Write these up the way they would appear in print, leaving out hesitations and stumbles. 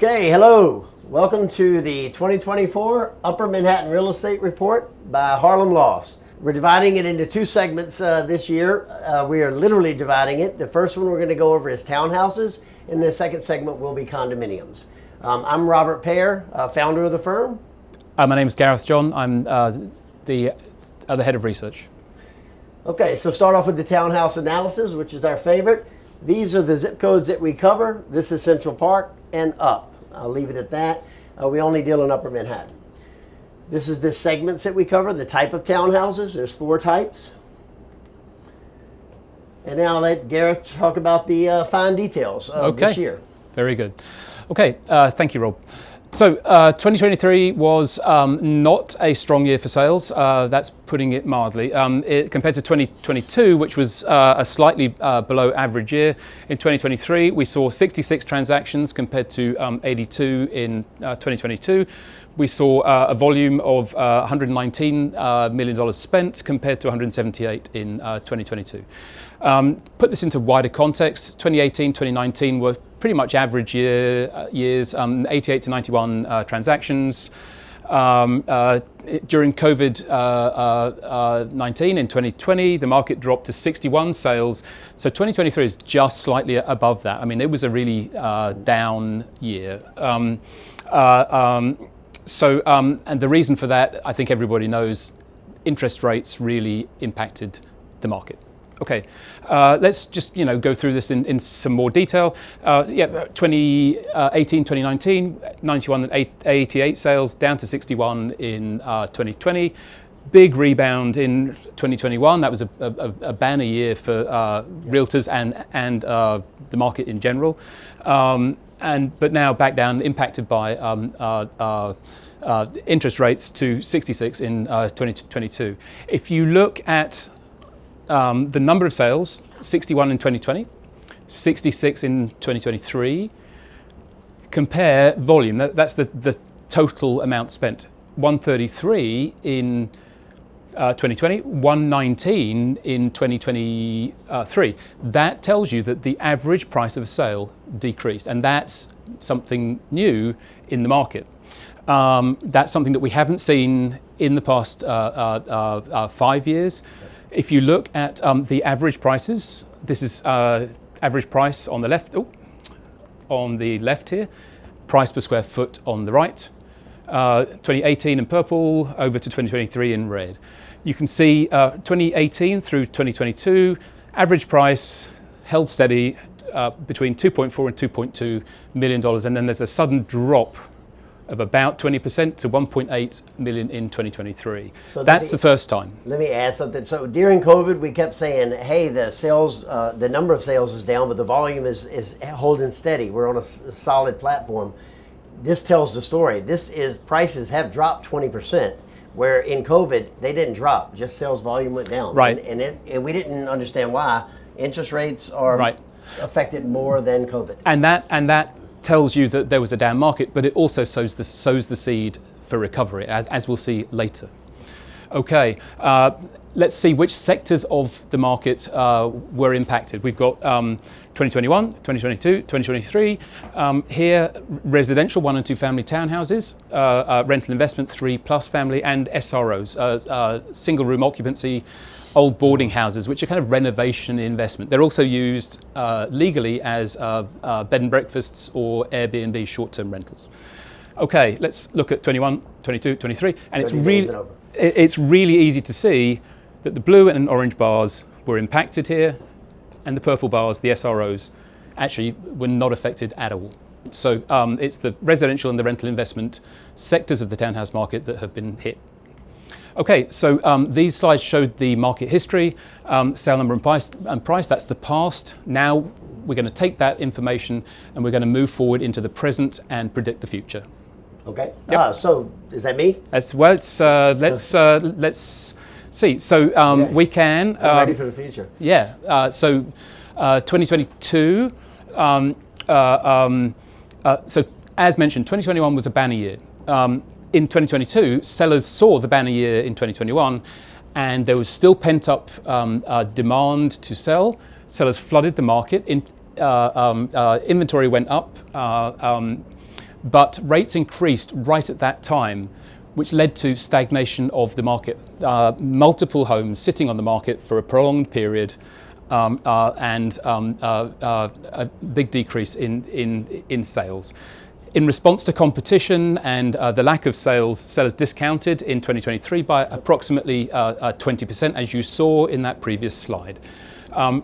Okay, hello. Welcome to the 2024 Upper Manhattan Real Estate Report by Harlem Lofts. We're dividing it into two segments this year. We are literally dividing it. The first one we're going to go over is townhouses, and the second segment will be condominiums. I'm Robert Pear, founder of the firm. My name is Gareth John. I'm the head of research. Okay, so start off with the townhouse analysis, which is our favorite. These are the zip codes that we cover. This is Central Park and up. I'll leave it at that. We only deal in Upper Manhattan. This is the segments that we cover, the type of townhouses. There's 4 types. And now I'll let Gareth talk about the fine details of this year. Very good. Okay, thank you, Rob. So 2023 was not a strong year for sales. That's putting it mildly. Compared to 2022, which was a slightly below average year, in 2023 we saw 66 transactions compared to 82 in 2022. We saw a volume of $119 million spent compared to 178 in 2022. Put this into wider context, 2018, 2019 were pretty much average years, 88 to 91 transactions. During COVID-19 in 2020, the market dropped to 61 sales. So 2023 is just slightly above that. I mean, it was a really down year. And the reason for that, I think everybody knows, interest rates really impacted the market. Okay, let's just go through this in some more detail. 2018, 2019, 91 and 88 sales, down to 61 in 2020. Big rebound in 2021. That was a banner year for realtors and the market in general. But now back down, impacted by interest rates to 66 in 2022. If you look at the number of sales, 61 in 2020, 66 in 2023. Compare volume, that's the total amount spent. 133 in 2020, 119 in 2023. That tells you that the average price of a sale decreased, and that's something new in the market. That's something that we haven't seen in the past 5 years. If you look at the average prices, this is average price on the left. On the left here, price per square foot on the right. 2018 in purple over to 2023 in red. You can see 2018 through 2022, average price held steady between 2.4 and 2.2 million dollars, and then there's a sudden drop of about 20% to 1.8 million in 2023. So that's the first time. Let me add something. So during COVID, we kept saying, hey, the sales, the number of sales is down, but the volume is holding steady. We're on a solid platform. This tells the story. Prices have dropped 20%, where in COVID, they didn't drop, just sales volume went down. Right. And we didn't understand why. Interest rates are affected more than COVID. And that tells you that there was a down market, but it also sows the seed for recovery, as we'll see later. Okay, let's see which sectors of the market were impacted. We've got 2021, 2022, 2023. Here, residential 1 and 2 family townhouses, rental investment 3+ family, and S.R.Os, single room occupancy, old boarding houses, which are kind of renovation investment. They're also used legally as bed and breakfasts or Airbnb short-term rentals. Okay, let's look at 21, 22, 23, and it's really easy to see that the blue and orange bars were impacted here, and the purple bars, the S.R.Os, actually were not affected at all. So it's the residential and the rental investment sectors of the townhouse market that have been hit. Okay, so these slides showed the market history, sale number and price. That's the past. Now we're going to take that information and we're going to move forward into the present and predict the future. Okay. Yep. So is that me? As well. Let's see. So we can. I'm ready for the future. Yeah. So 2022. So as mentioned, 2021 was a banner year. In 2022, sellers saw the banner year in 2021, and there was still pent-up demand to sell. Sellers flooded the market. Inventory went up. but rates increased right at that time, which led to stagnation of the market. Multiple homes sitting on the market for a prolonged period, and a big decrease in sales. In response to competition and the lack of sales, sellers discounted in 2023 by approximately 20%, as you saw in that previous slide.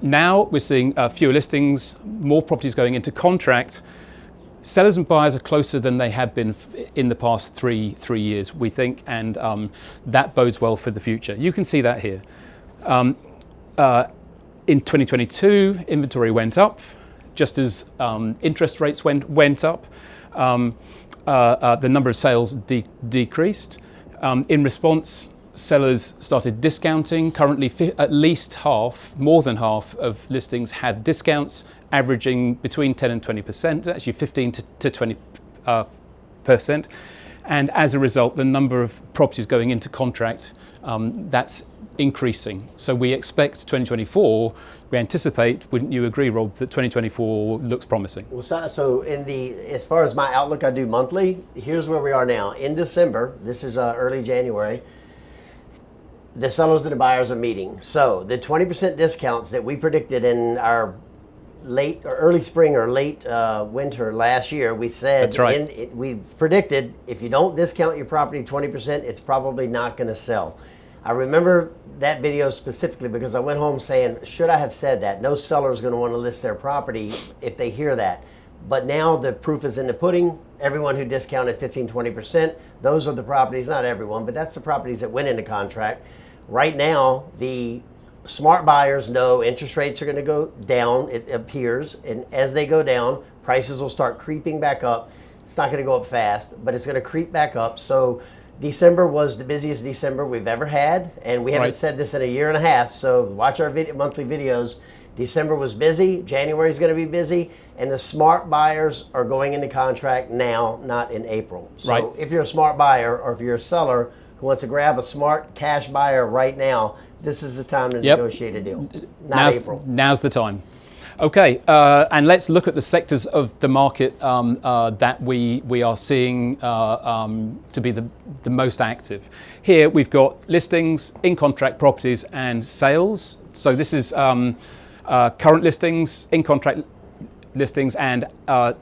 Now we're seeing fewer listings, more properties going into contract. Sellers and buyers are closer than they have been in the past three years, we think, and that bodes well for the future. You can see that here. In 2022, inventory went up, just as interest rates went up. The number of sales decreased. In response, sellers started discounting. Currently, at least half, more than half of listings have discounts averaging between 10 and 20%, actually 15 to 20%. And as a result, the number of properties going into contract, that's increasing. So we expect 2024, we anticipate, wouldn't you agree, Rob, that 2024 looks promising? Well, so as far as my outlook, I do monthly. Here's where we are now. In December, this is early January, the sellers and the buyers are meeting. So the 20% discounts that we predicted in our late or early spring or late winter last year, we said, that's right. We predicted if you don't discount your property 20%, it's probably not going to sell. I remember that video specifically because I went home saying, should I have said that? No seller is going to want to list their property if they hear that. But now the proof is in the pudding. Everyone who discounted 15, 20%, those are the properties, not everyone, but that's the properties that went into contract. Right now, the smart buyers know interest rates are going to go down, it appears, and as they go down, prices will start creeping back up. It's not going to go up fast, but it's going to creep back up. So December was the busiest December we've ever had, and we haven't said this in a year and a half, so watch our monthly videos. December was busy, January is going to be busy, and the smart buyers are going into contract now, not in April. So if you're a smart buyer or if you're a seller who wants to grab a smart cash buyer right now, this is the time to negotiate a deal, not April. Now's the time. Okay, and let's look at the sectors of the market that we are seeing to be the most active. Here we've got listings, in contract properties and sales. So this is current listings, in contract listings and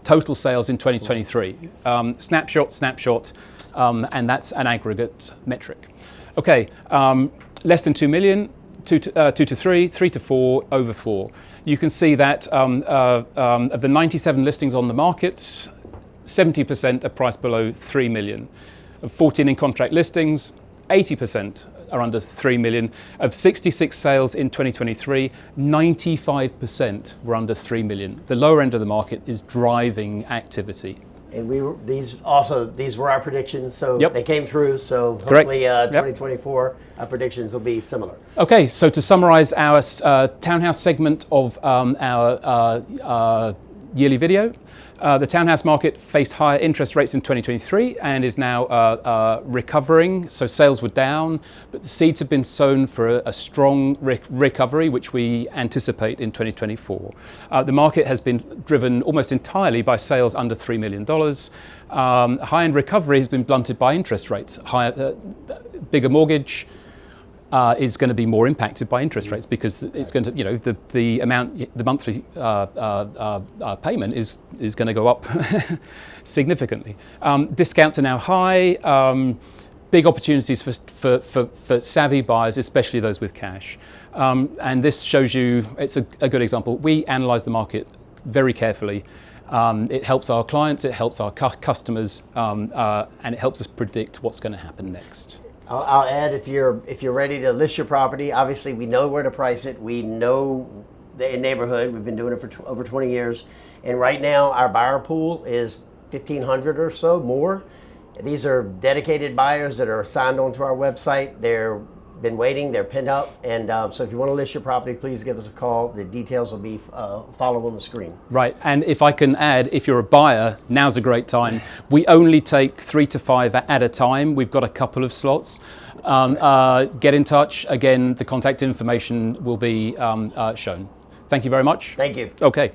total sales in 2023. Snapshot, and that's an aggregate metric. Okay, less than 2 million, 2 to 3, 3 to 4, over 4. You can see that of the 97 listings on the market, 70% are priced below 3 million. Of 14 in contract listings, 80% are under 3 million. Of 66 sales in 2023, 95% were under 3 million. The lower end of the market is driving activity. And these were our predictions, so they came true. So hopefully 2024, our predictions will be similar. Okay, so to summarize our Townhouse segment of our yearly video, the townhouse market faced higher interest rates in 2023 and is now recovering. So sales were down, but the seeds have been sown for a strong recovery, which we anticipate in 2024. The market has been driven almost entirely by sales under $3 million. High-end recovery has been blunted by interest rates. Bigger mortgage is going to be more impacted by interest rates because it's going to, the amount, the monthly payment is going to go up significantly. Discounts are now high. Big opportunities for savvy buyers, especially those with cash. And this shows you, it's a good example. We analyze the market very carefully. It helps our clients, it helps our customers, and it helps us predict what's going to happen next. I'll add, if you're ready to list your property, obviously we know where to price it. We know the neighborhood. We've been doing it for over 20 years. And right now our buyer pool is 1,500 or so more. These are dedicated buyers that are signed onto our website. They've been waiting, they're pinned up. And so if you want to list your property, please give us a call. The details will be followed on the screen. Right, and if I can add, if you're a buyer, now's a great time. We only take 3 to 5 at a time. We've got a couple of slots. Get in touch. Again, the contact information will be shown. Thank you very much. Thank you. Okay.